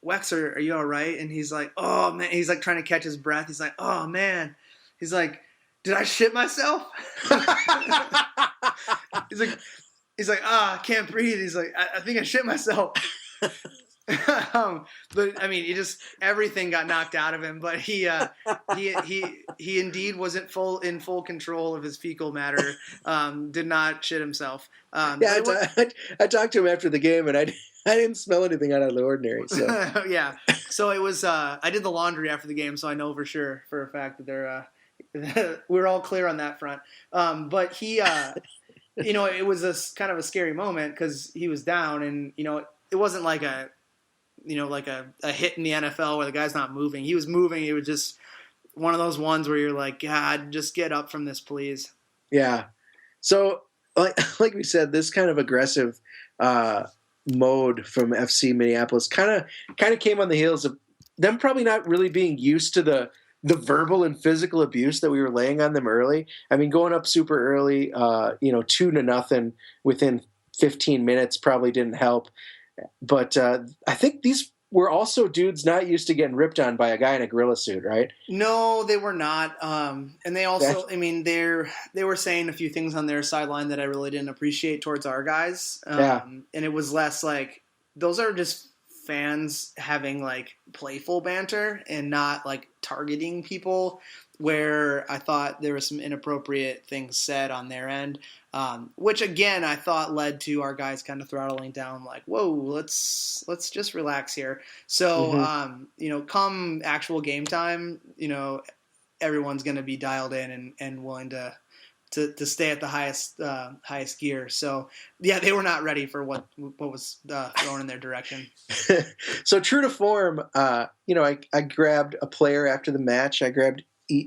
Wex, are you all right? And he's like, oh man, he's like trying to catch his breath. He's like, oh man, he's like, did I shit myself? He's like, I can't breathe. He's like, I think I shit myself. But I mean, everything got knocked out of him. But he indeed wasn't in full control of his fecal matter. Did not shit himself. Yeah, I talked to him after the game, and I didn't smell anything out of the ordinary. So yeah, so it was. I did the laundry after the game, so I know for a fact that they're. We're all clear on that front. But he, it was a kind of a scary moment because he was down, and it wasn't like a hit in the NFL where the guy's not moving. He was moving. It was just one of those ones where you're like, God, just get up from this, please. Yeah. So like we said, this kind of aggressive mode from FC Minneapolis kind of came on the heels of them probably not really being used to the verbal and physical abuse that we were laying on them early. I mean, going up super early, 2-0 within 15 minutes probably didn't help. But I think these were also dudes not used to getting ripped on by a guy in a gorilla suit, right? No, they were not. And they also, they were saying a few things on their sideline that I really didn't appreciate towards our guys. And it was less like, those are just fans having like playful banter and not like targeting people, where I thought there were some inappropriate things said on their end, which again I thought led to our guys kind of throttling down, like, whoa, let's just relax here. So come actual game time, everyone's going to be dialed in and willing to stay at the highest gear. So yeah, they were not ready for what was thrown in their direction. So true to form, I grabbed a player after the match. I grabbed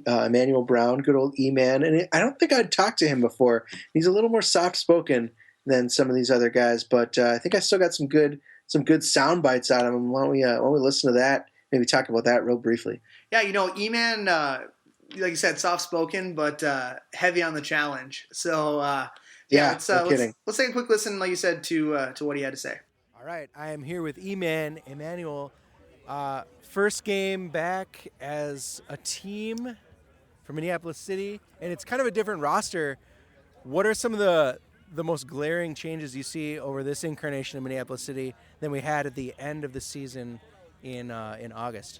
Emmanuel Brown, good old E-Man, and I don't think I'd talked to him before. He's a little more soft-spoken than some of these other guys, but I think I still got some good sound bites out of him. Why don't we listen to that? Maybe talk about that real briefly. Yeah, E-Man, like you said, soft-spoken, but heavy on the challenge. So let's take a quick listen, like you said, to what he had to say. All right, I am here with E-Man, Emmanuel. First game back as a team for Minneapolis City, and it's kind of a different roster. What are some of the most glaring changes you see over this incarnation of Minneapolis City than we had at the end of the season in August?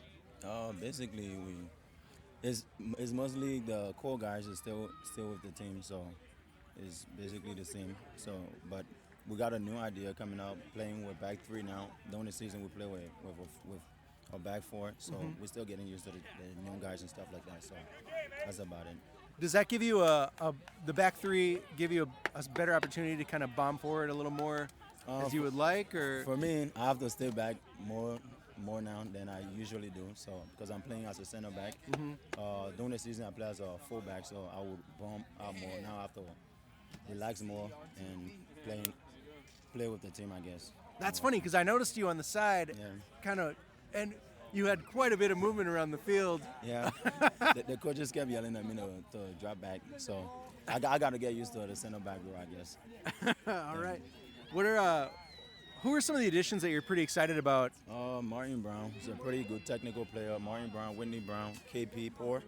Basically, it's mostly the core guys are still with the team, so it's basically the same. So, but we got a new idea coming up, playing with back three now. During the season, we play with a back four, so we're still getting used to the new guys and stuff like that. So that's about it. Does that give you the back three give you a better opportunity to kind of bomb forward a little more as you would like, or? For me, I have to stay back more now than I usually do. So because I'm playing as a center back, during the season I play as a fullback, so I would bomb out more. Now I have to relax more and play with the team, I guess. That's funny because I noticed you on the side, Yeah. kind of, and you had quite a bit of movement around the field. Yeah, the coach just kept yelling at me to drop back. So I got to get used to the center back role, I guess. All right. What are who are some of the additions that you're pretty excited about? Martin Brown is a pretty good technical player. Martin Brown, Whitney Brown, KP, Poor,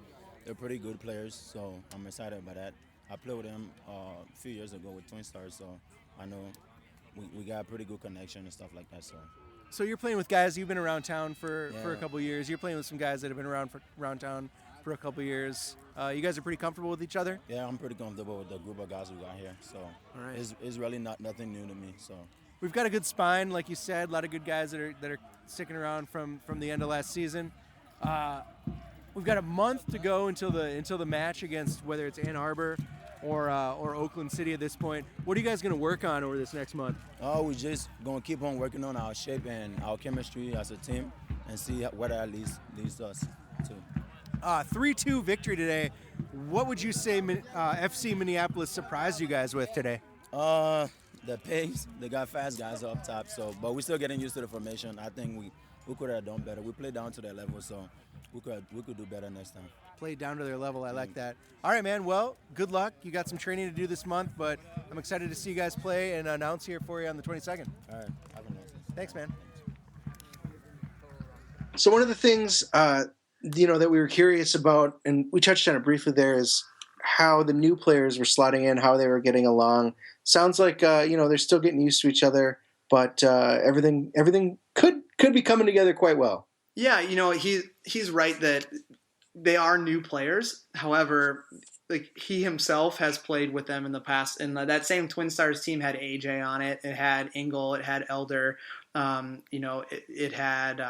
they're pretty good players. So I'm excited about that. I played with them a few years ago with Twin Stars, so I know we got a pretty good connection and stuff like that. So you're playing with guys you've been around town for a Yeah. couple years. You're playing with some guys that have been around town for a couple years. You guys are pretty comfortable with each other? Yeah, I'm pretty comfortable with the group of guys we got here. So All right. it's really nothing new to me. So We've got a good spine, like you said. A lot of good guys that are sticking around from the end of last season. We've got a month to go until the match against whether it's Ann Arbor or Oakland City at this point. What are you guys going to work on over this next month? we're just going to keep on working on our shape and our chemistry as a team and see where that leads us to. 3-2 victory today. What would you say FC Minneapolis surprised you guys with today? The pace, they got fast guys up top, but we're still getting used to the formation. I think we could have done better. We played down to their level, so we could do better next time. Played down to their level. I like that. All right, man. Well, good luck. You got some training to do this month, but I'm excited to see you guys play and announce here for you on the 22nd. All right, have a nice day. Thanks, man. So one of the things that we were curious about, and we touched on it briefly there, is how the new players were slotting in, how they were getting along. Sounds like they're still getting used to each other, but everything could be coming together quite well. Yeah, he's right that they are new players. However, like he himself has played with them in the past, and that same Twin Stars team had AJ on it. It had Engel, it had Elder, it had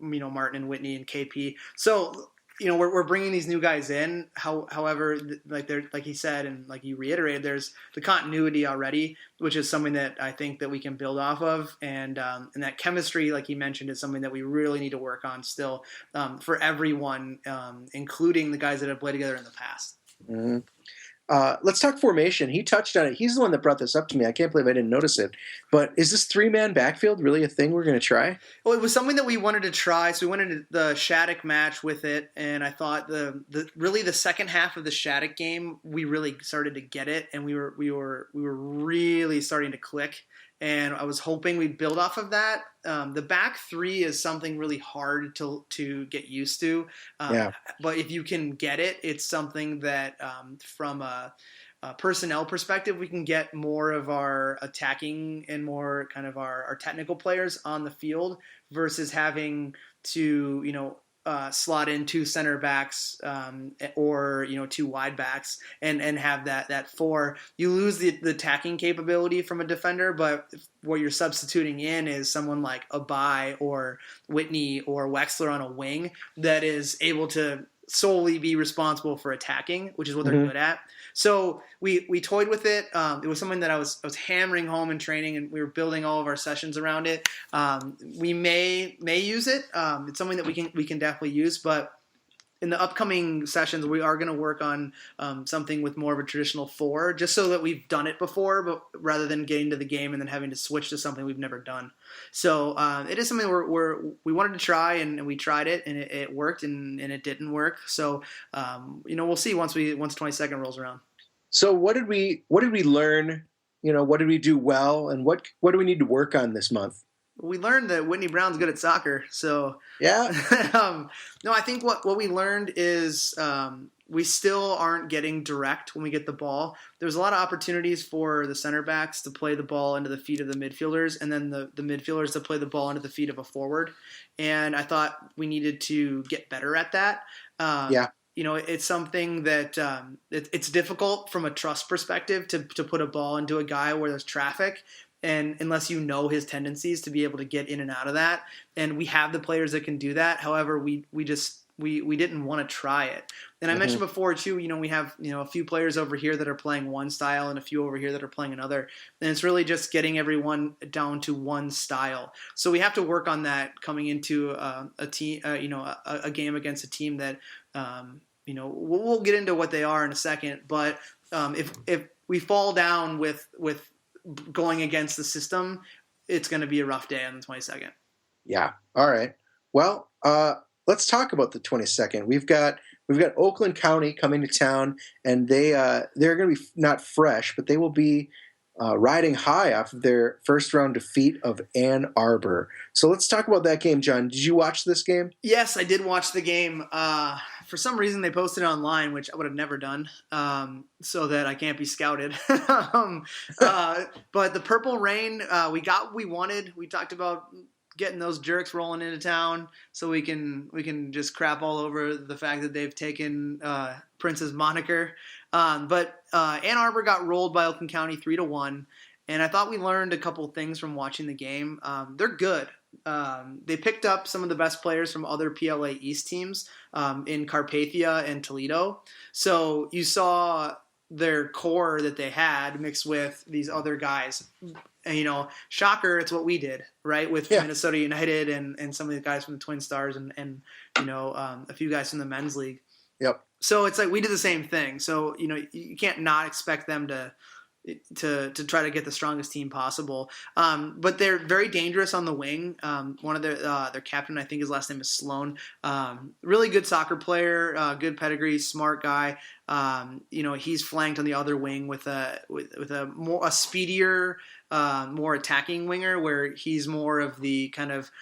Martin and Whitney and KP. So we're bringing these new guys in. However, like he said, and like you reiterated, there's the continuity already, which is something that I think that we can build off of, and that chemistry, like he mentioned, is something that we really need to work on still for everyone, including the guys that have played together in the past. Mm-hmm. Let's talk formation. He touched on it. He's the one that brought this up to me. I can't believe I didn't notice it. But is this 3-man backfield really a thing we're going to try? Well, it was something that we wanted to try. So we went into the Shattuck match with it, and I thought the second half of the Shattuck game, we really started to get it, and we were really starting to click. And I was hoping we'd build off of that. The back three is something really hard to get used to. But if you can get it, it's something that from a personnel perspective, we can get more of our attacking and more kind of our technical players on the field versus having to, slot in 2 center backs or 2 wide backs and have that 4. You lose the attacking capability from a defender, but what you're substituting in is someone like Abai or Whitney or Wexler on a wing that is able to solely be responsible for attacking, which is what they're good at. So we toyed with it. It was something that I was hammering home in training, and we were building all of our sessions around it. We may use it. It's something that we can definitely use, but in the upcoming sessions, we are going to work on something with more of a traditional 4, just so that we've done it before, but rather than getting to the game and then having to switch to something we've never done. So it is something we wanted to try, and we tried it, and it worked, and it didn't work. So we'll see once 22nd rolls around. So what did we learn? What did we do well, and what do we need to work on this month? We learned that Whitney Brown's good at soccer. So yeah. No, I think what we learned is we still aren't getting direct when we get the ball. There's a lot of opportunities for the center backs to play the ball into the feet of the midfielders, and then the midfielders to play the ball into the feet of a forward. And I thought we needed to get better at that. It's something that it's difficult from a trust perspective to put a ball into a guy where there's traffic, and unless you know his tendencies to be able to get in and out of that. And we have the players that can do that. However, we didn't want to try it. And I mentioned before too, we have a few players over here that are playing one style and a few over here that are playing another. And it's really just getting everyone down to one style. So we have to work on that coming into a team, a game against a team that we'll get into what they are in a second. But if we fall down with going against the system, it's going to be a rough day on the 22nd. Yeah. All right. Well, let's talk about the 22nd. We've got Oakland County coming to town, and they're going to be not fresh, but they will be riding high off of their first round defeat of Ann Arbor. So let's talk about that game, John. Did you watch this game? Yes, I did watch the game. For some reason, they posted it online, which I would have never done, so that I can't be scouted. But the Purple Rain, we got what we wanted. We talked about getting those jerks rolling into town so we can just crap all over the fact that they've taken Prince's moniker. But Ann Arbor got rolled by Oakland County 3-1, and I thought we learned a couple things from watching the game. They're good. They picked up some of the best players from other PLA East teams in Carpathia and Toledo. So you saw their core that they had mixed with these other guys. And, shocker, it's what we did, right, with Minnesota United and some of the guys from the Twin Stars and a few guys from the men's league. Yep. So it's like we did the same thing. So, you can't not expect them to try to get the strongest team possible. But they're very dangerous on the wing. One of their captain, I think his last name is Sloan. Really good soccer player, good pedigree, smart guy. He's flanked on the other wing with a speedier, more attacking winger, where he's more of the kind of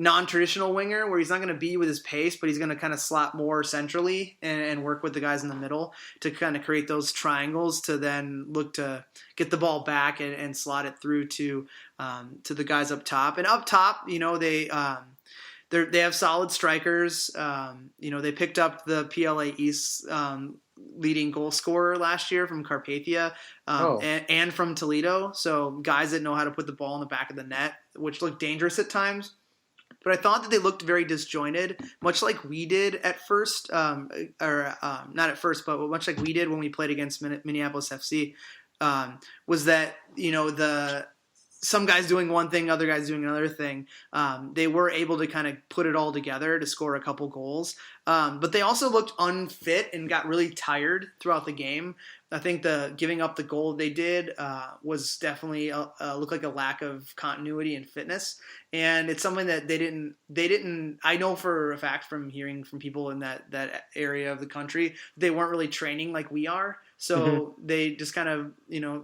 non-traditional winger, where he's not going to be with his pace, but he's going to kind of slot more centrally and work with the guys in the middle to kind of create those triangles to then look to get the ball back and slot it through to the guys up top. And up top, they have solid strikers. They picked up the PLA East leading goal scorer last year from Carpathia and from Toledo. So guys that know how to put the ball in the back of the net, which look dangerous at times. But I thought that they looked very disjointed, much like we did at first, not at first, but much like we did when we played against Minneapolis FC, was that, some guys doing one thing, other guys doing another thing. They were able to kind of put it all together to score a couple goals. But they also looked unfit and got really tired throughout the game. I think the giving up the goal they did was definitely looked like a lack of continuity and fitness. And it's something that they didn't, I know for a fact from hearing from people in that area of the country, they weren't really training like we are. So they just kind of,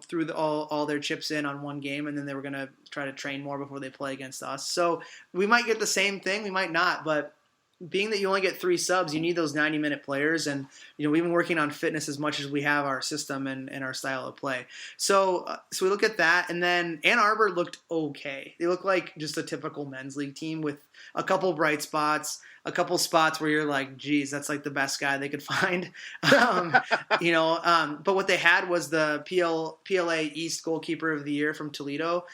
threw all their chips in on one game, and then they were going to try to train more before they play against us. So we might get the same thing, we might not, but being that you only get 3 subs, you need those 90-minute players. And, we've been working on fitness as much as we have our system and our style of play. So we look at that. And then Ann Arbor looked okay. They look like just a typical men's league team with a couple bright spots, a couple spots where you're like, geez, that's like the best guy they could find. But what they had was the PLA East goalkeeper of the year from Toledo,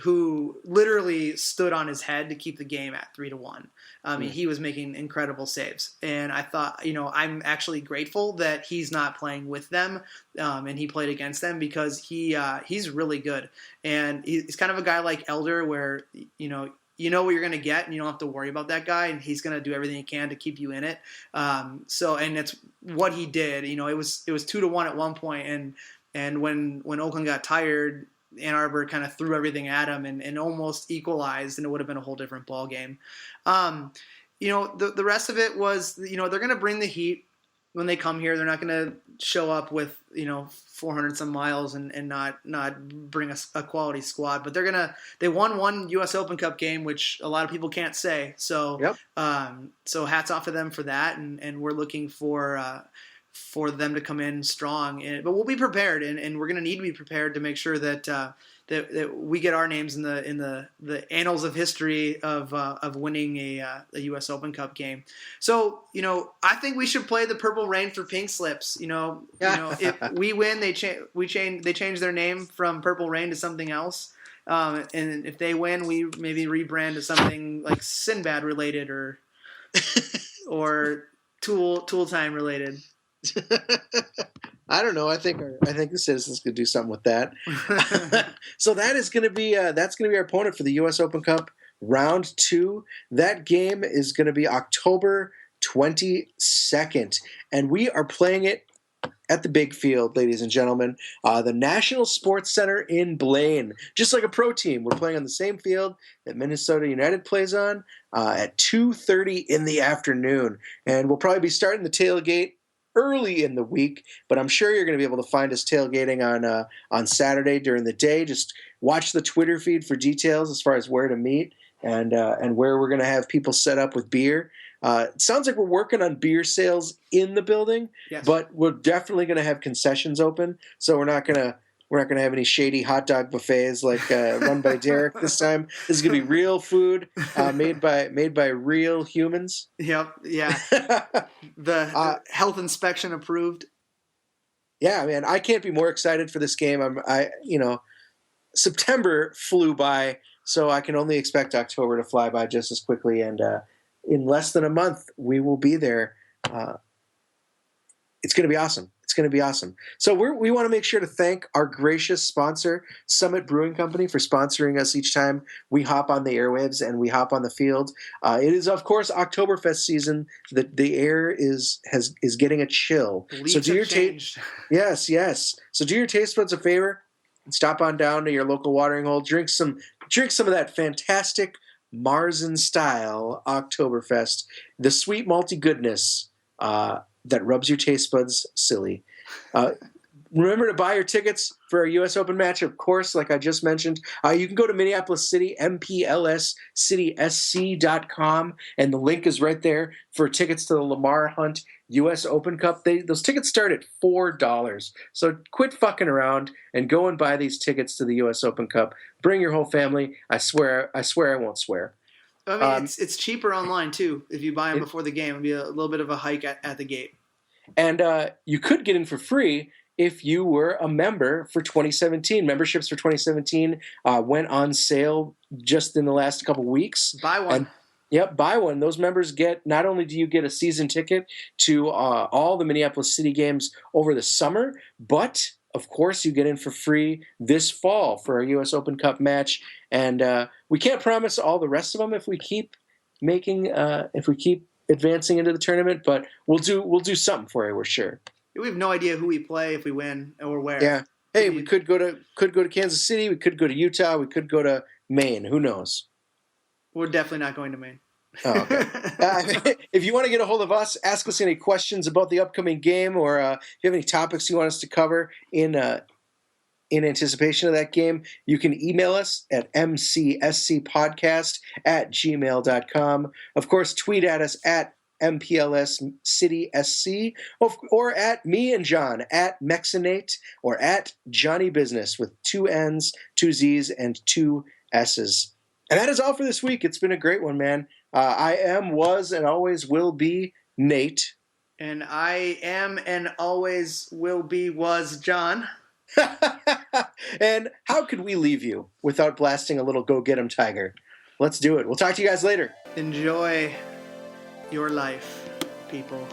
who literally stood on his head to keep the game at 3-1. He was making incredible saves. And I thought, I'm actually grateful that he's not playing with them and he played against them, because he's really good. And he's kind of a guy like Elder where, you know what you're going to get, and you don't have to worry about that guy, and he's going to do everything he can to keep you in it. And it's what he did. It was 2-1 at one point, and when Oakland got tired, Ann Arbor kind of threw everything at him and almost equalized, and it would have been a whole different ball game. The rest of it was, they're going to bring the heat when they come here. They're not going to show up with 400 some miles and not bring a quality squad, but they won one U.S. Open Cup game, which a lot of people can't say. So so hats off to them for that, and we're looking for them to come in strong. But we'll be prepared, and we're going to need to be prepared to make sure that we get our names in the annals of history of winning a U.S. Open Cup game. So I think we should play the Purple Rain for pink slips. If we win, they change their name from Purple Rain to something else. And if they win, we maybe rebrand to something like Sinbad related or Tool Time related. I don't know. I think the citizens could do something with that. So that's going to be our opponent for the U.S. Open Cup round 2. That game is going to be October 22nd, and we are playing it at the big field, ladies and gentlemen. The National Sports Center in Blaine. Just like a pro team, we're playing on the same field that Minnesota United plays on at 2:30 in the afternoon. And we'll probably be starting the tailgate early in the week, but I'm sure you're going to be able to find us tailgating on Saturday during the day. Just watch the Twitter feed for details as far as where to meet and where we're going to have people set up with beer. It sounds like we're working on beer sales in the building, Yes. but we're definitely going to have concessions open. So we're not going to have any shady hot dog buffets like run by Derek this time. This is going to be real food made by real humans. Yep. Yeah. The health inspection approved. Yeah, man, I can't be more excited for this game. September flew by, so I can only expect October to fly by just as quickly. And in less than a month, we will be there. It's going to be awesome. It's going to be awesome. So we want to make sure to thank our gracious sponsor, Summit Brewing Company, for sponsoring us each time we hop on the airwaves and we hop on the field. It is, of course, Oktoberfest season. The air is getting a chill. Leaves So do your have changed. Yes. So do your taste buds a favor and stop on down to your local watering hole. Drink some of that fantastic Marzen style Oktoberfest, the sweet malty goodness that rubs your taste buds silly. Remember to buy your tickets for our U.S. Open match, of course, like I just mentioned. You can go to Minneapolis City, mplscitysc.com, and the link is right there for tickets to the Lamar Hunt U.S. Open Cup. Those tickets start at $4. So quit fucking around and go and buy these tickets to the U.S. Open Cup. Bring your whole family. I swear I won't swear. I mean, it's cheaper online, too. If you buy them before the game, it'll be a little bit of a hike at the gate. And you could get in for free if you were a member for 2017. Memberships for 2017 went on sale just in the last couple weeks. Buy one. Buy one. Those members get, not only do you get a season ticket to all the Minneapolis City games over the summer, but of course you get in for free this fall for our U.S. Open Cup match. And we can't promise all the rest of them if we keep advancing into the tournament, but we'll do something for you, we're sure. We have no idea who we play if we win or where. Yeah. Hey, we could go to Kansas City, we could go to Utah, we could go to Maine. Who knows? We're definitely not going to Maine. Oh, okay. If you want to get a hold of us, ask us any questions about the upcoming game, or if you have any topics you want us to cover in anticipation of that game, you can email us at mcscpodcast@gmail.com. Of course, tweet at us at MPLSCitySC, or at me and John, at Mexinate, or at Johnny Business with 2 N's, 2 Z's, and 2 S's. And that is all for this week. It's been a great one, man. I am, was, and always will be Nate. And I am and always will be was John. And how could we leave you without blasting a little Go Get 'em Tiger? Let's do it. We'll talk to you guys later. Enjoy your life, people.